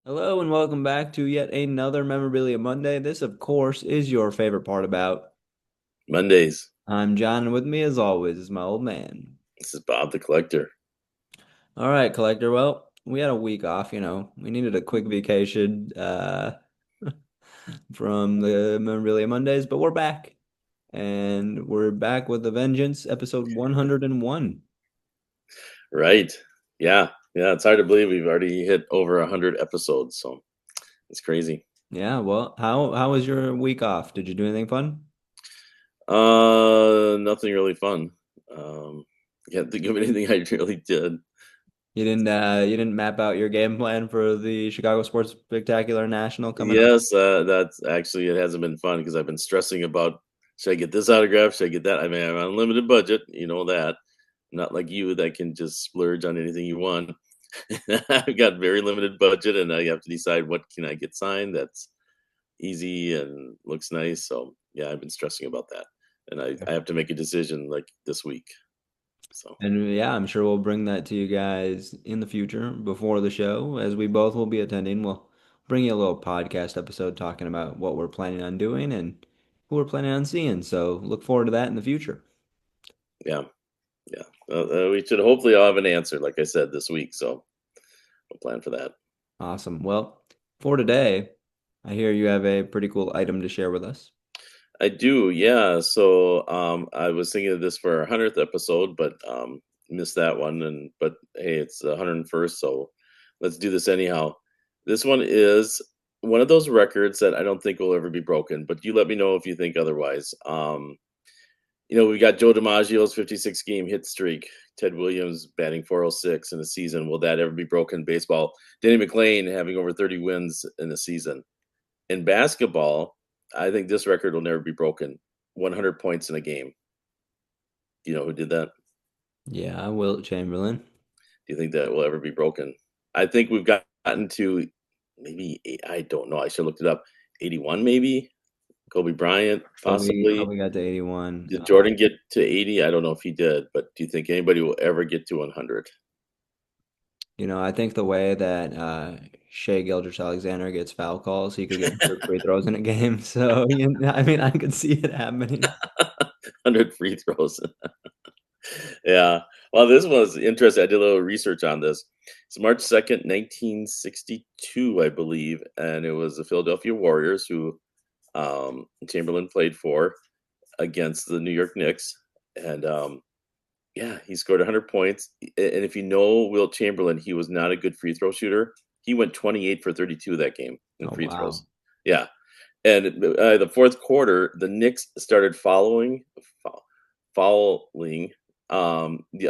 Hello and welcome back to yet another Memorabilia Monday. This, of course, is your favorite part about. Mondays. I'm John, and with me, as always, is my old man. This is Bob the Collector. All right, collector. Well, we had a week off, We needed a quick vacation from the Memorabilia Mondays, but we're back. And we're back with a vengeance, episode 101. Right. Yeah. Yeah. It's hard to believe we've already hit over 100 episodes. So it's crazy. Yeah, well, how was your week off? Did you do anything fun? Nothing really fun. Um, can't think of anything I really did. You didn't map out your game plan for the Chicago Sports Spectacular National coming up? Yes, that's actually, it hasn't been fun because I've been stressing about should I get this autograph? Should I get that? I mean, I'm on a limited budget, you know that. Not like you that can just splurge on anything you want. I've got very limited budget and I have to decide what can I get signed that's easy and looks nice. So yeah, I've been stressing about that, and I have to make a decision like this week. So And yeah, I'm sure we'll bring that to you guys in the future before the show, as we both will be attending. We'll bring you a little podcast episode talking about what we're planning on doing and who we're planning on seeing. So look forward to that in the future. yeah, yeah, we should hopefully I'll have an answer, like I said, this week. So we'll plan for that. Awesome. Well, for today, I hear you have a pretty cool item to share with us. I do, yeah. So I was thinking of this for our 100th episode, but missed that one. And but hey, it's the 101st, so let's do this anyhow. This one is one of those records that I don't think will ever be broken, but you let me know if you think otherwise. We got Joe DiMaggio's 56 game hit streak, Ted Williams batting 406 in a season. Will that ever be broken in baseball? Danny McClain having over 30 wins in a season. In basketball, I think this record will never be broken. 100 points in a game. Do you know who did that? Yeah, Wilt Chamberlain. Do you think that will ever be broken? I think we've gotten to maybe I don't know. I should have looked it up. 81 maybe. Kobe Bryant possibly. Kobe got to 81. Did Jordan get to 80? I don't know if he did, but do you think anybody will ever get to 100? I think the way that Shea Gilgeous-Alexander gets foul calls, he could get 100 free throws in a game. So, I mean, I could see it happening. 100 free throws. Yeah. Well, this was interesting. I did a little research on this. It's March 2nd, 1962, I believe, and it was the Philadelphia Warriors who Chamberlain played for against the New York Knicks. And yeah, he scored 100 points. And if you know Wilt Chamberlain, he was not a good free throw shooter. He went 28 for 32 that game in Oh, free wow. throws. Yeah. And the fourth quarter, the Knicks started fouling the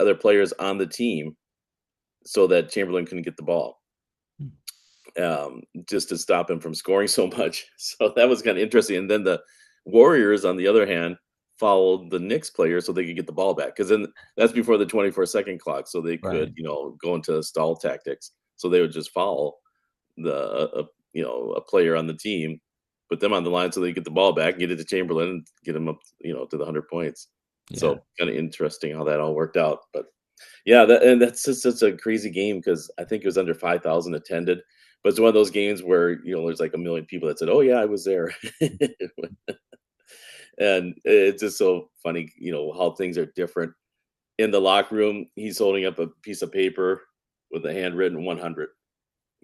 other players on the team so that Chamberlain couldn't get the ball, just to stop him from scoring so much. So that was kind of interesting. And then the Warriors, on the other hand, followed the Knicks players so they could get the ball back. Because then that's before the 24-second clock, so they could, Right. go into stall tactics. So they would just foul a player on the team, put them on the line so they get the ball back, get it to Chamberlain, and get him up, to the 100 points. Yeah. So kind of interesting how that all worked out. But yeah, that's just such a crazy game because I think it was under 5,000 attended. But it's one of those games where there's like a million people that said, "Oh yeah, I was there," and it's just so funny, how things are different in the locker room. He's holding up a piece of paper with a handwritten 100.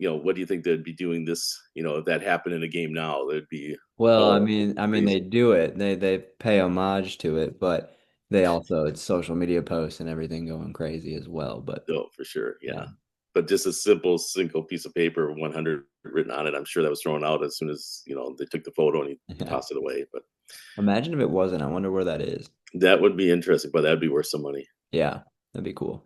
What do you think they'd be doing this? If that happened in a game now, there'd be Well, I oh mean, I mean, they crazy. do it. They pay homage to it, but they also it's social media posts and everything going crazy as well. But Oh, for sure, yeah, yeah. But just a simple single piece of paper, 100 written on it. I'm sure that was thrown out as soon as they took the photo and he yeah. tossed it away. But Imagine if it wasn't. I wonder where that is. that would be interesting, but that'd be worth some money. Yeah, that'd be cool.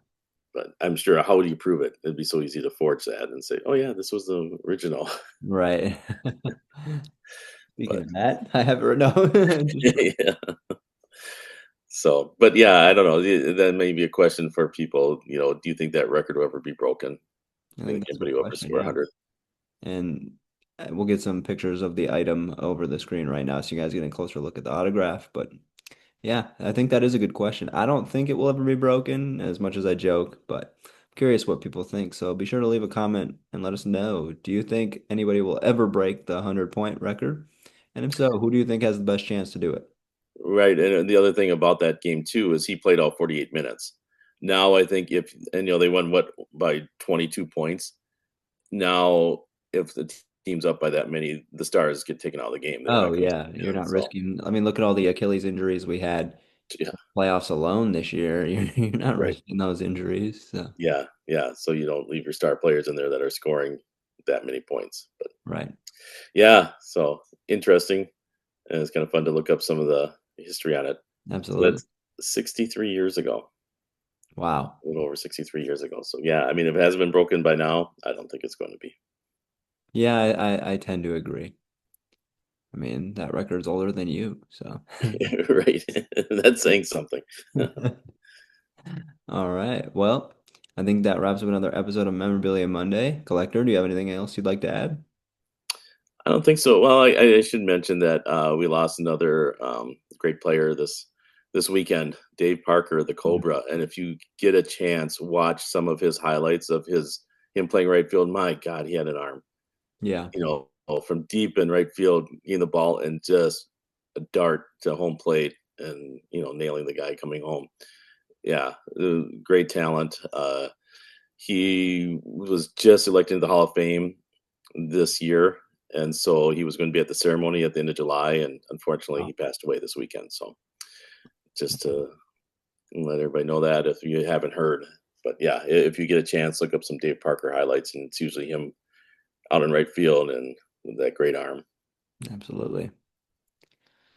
But I'm sure, how would you prove it? It'd be so easy to forge that and say, "Oh yeah, this was the original." Right. Speaking But of that, I have it no. yeah. So, but yeah, I don't know. That may be a question for people. Do you think that record will ever be broken? I Think think that's a anybody good will ever question. score Yeah. 100? And we'll get some pictures of the item over the screen right now so you guys get a closer look at the autograph. But yeah, I think that is a good question. I don't think it will ever be broken as much as I joke, but Curious what people think, so be sure to leave a comment and let us know. Do you think anybody will ever break the 100-point record? And if so, who do you think has the best chance to do it? Right, and the other thing about that game too is he played all 48 minutes. Now I think if and they won what by 22 points. Now if the team's up by that many, the Stars get taken out of the game. They're Oh not going to yeah, score you're again. not So risking. I mean, look at all the Achilles injuries we had yeah, playoffs alone this year. You're not right. risking those injuries. So, Yeah, yeah. So you don't leave your star players in there that are scoring that many points. But right. yeah, so interesting. And it's kind of fun to look up some of the history on it. So Absolutely. that's 63 years ago, Wow. a little over 63 years ago. So yeah, I mean, if it hasn't been broken by now, I don't think it's going to be. Yeah, I tend to agree. I mean, that record's older than you, so. Right. That's saying something. All right. Well, I think that wraps up another episode of Memorabilia Monday. Collector, do you have anything else you'd like to add? I don't think so. Well, I should mention that we lost another great player this weekend, Dave Parker, the Mhm. Cobra. And if you get a chance, watch some of his highlights of him playing right field. My God, he had an arm, Yeah, from deep in right field, getting the ball and just a dart to home plate, and nailing the guy coming home. Yeah, great talent. He was just elected into the Hall of Fame this year, and so he was going to be at the ceremony at the end of July, and unfortunately, wow. he passed away this weekend. So just to let everybody know that if you haven't heard, but yeah, if you get a chance, look up some Dave Parker highlights, and it's usually him out in right field and with that great arm. Absolutely.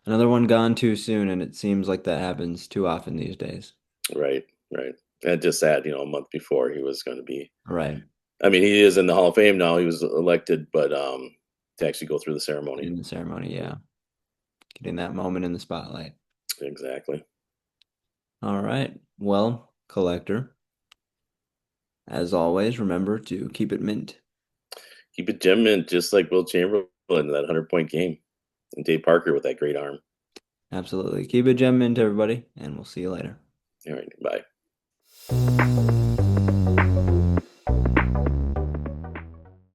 Another one gone too soon, and it seems like that happens too often these days. Right, right. And just sad, a month before he was going to be. Right. I mean, he is in the Hall of Fame now. He was elected, but to actually go through the ceremony. In the ceremony, Yeah, yeah. Getting that moment in the spotlight. exactly. All right. Well, collector, as always, remember to keep it mint. Keep it gem mint, just like Will Chamberlain in that 100-point game, and Dave Parker with that great arm. Absolutely. Keep it gem mint, everybody, and we'll see you later. All right, bye.